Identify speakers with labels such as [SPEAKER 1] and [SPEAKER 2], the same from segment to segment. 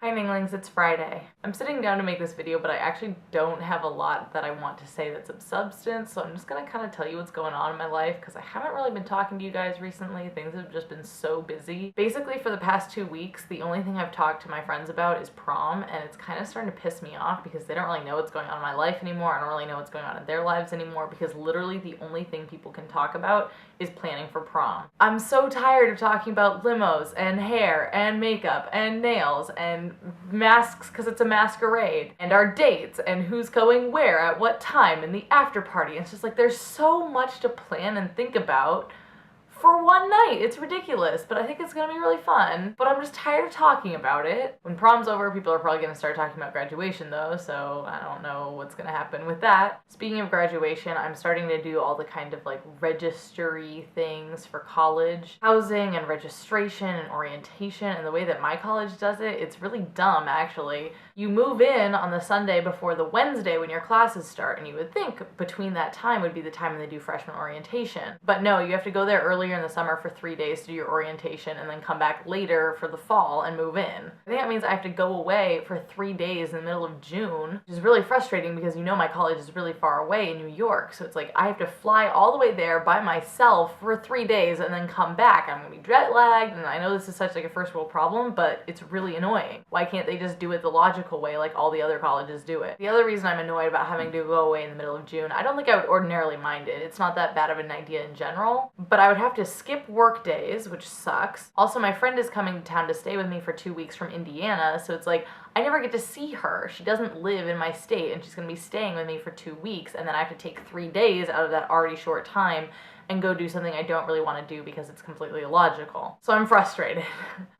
[SPEAKER 1] Hi Ninglings, it's Friday. I'm sitting down to make this video, but I actually don't have a lot that I want to say that's of substance, so I'm just gonna kind of tell you what's going on in my life because I haven't really been talking to you guys recently. Things have just been so busy. Basically, for the past 2 weeks, the only thing I've talked to my friends about is prom, and it's kind of starting to piss me off because they don't really know what's going on in my life anymore. I don't really know what's going on in their lives anymore because literally the only thing people can talk about is planning for prom. I'm so tired of talking about limos and hair and makeup and nails and masks because it's a masquerade and our dates and who's going where at what time and the after party. It's just like there's so much to plan and think about for one night. It's ridiculous, but I think it's gonna be really fun. But I'm just tired of talking about it. When prom's over, people are probably gonna start talking about graduation though, so I don't know what's gonna happen with that. Speaking of graduation, I'm starting to do all the kind of like registry things for college. Housing and registration and orientation, and the way that my college does it, it's really dumb actually. You move in on the Sunday before the Wednesday when your classes start, and you would think between that time would be the time when they do freshman orientation. But no, you have to go there earlier in the summer for 3 days to do your orientation and then come back later for the fall and move in. I think that means I have to go away for 3 days in the middle of June, which is really frustrating because you know my college is really far away in New York, so it's like I have to fly all the way there by myself for 3 days and then come back. I'm gonna be jet lagged, and I know this is such like a first world problem, but it's really annoying. Why can't they just do it the logical way like all the other colleges do it? The other reason I'm annoyed about having to go away in the middle of June, I don't think I would ordinarily mind it. It's not that bad of an idea in general, but I would have to skip work days, which sucks. Also, my friend is coming to town to stay with me for 2 weeks from Indiana, so it's like I never get to see her. She doesn't live in my state, and she's gonna be staying with me for 2 weeks, and then I have to take 3 days out of that already short time and go do something I don't really want to do because it's completely illogical. So I'm frustrated.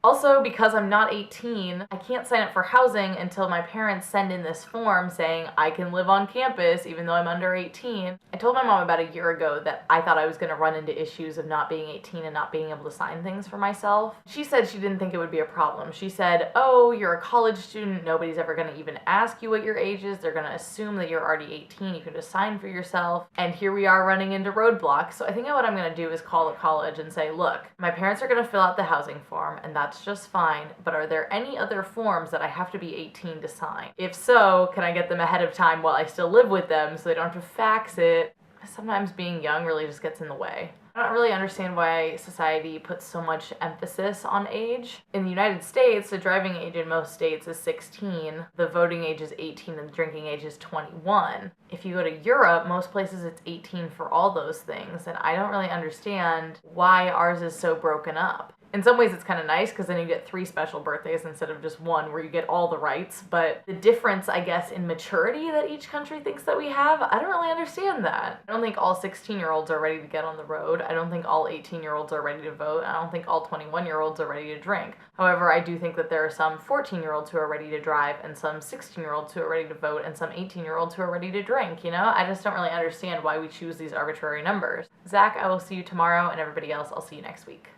[SPEAKER 1] Also, because I'm not 18, I can't sign up for housing until my parents send in this form saying I can live on campus even though I'm under 18. I told my mom about a year ago that I thought I was going to run into issues of not being 18 and not being able to sign things for myself. She said she didn't think it would be a problem. She said, oh, you're a college student, nobody's ever going to even ask you what your age is, they're going to assume that you're already 18, you can just sign for yourself. And here we are running into roadblocks. So I think what I'm going to do is call the college and say, look, my parents are going to fill out the housing form and that's just fine, but are there any other forms that I have to be 18 to sign? If so, can I get them ahead of time while I still live with them so they don't have to fax it? Sometimes being young really just gets in the way. I don't really understand why society puts so much emphasis on age. In the United States, the driving age in most states is 16, the voting age is 18, and the drinking age is 21. If you go to Europe, most places it's 18 for all those things, and I don't really understand why ours is so broken up. In some ways it's kind of nice because then you get 3 special birthdays instead of just 1 where you get all the rights, but the difference, I guess, in maturity that each country thinks that we have, I don't really understand that. I don't think all 16-year-olds are ready to get on the road. I don't think all 18-year-olds are ready to vote. I don't think all 21-year-olds are ready to drink. However, I do think that there are some 14-year-olds who are ready to drive and some 16-year-olds who are ready to vote and some 18-year-olds who are ready to drink, you know? I just don't really understand why we choose these arbitrary numbers. Zach, I will see you tomorrow, and everybody else, I'll see you next week.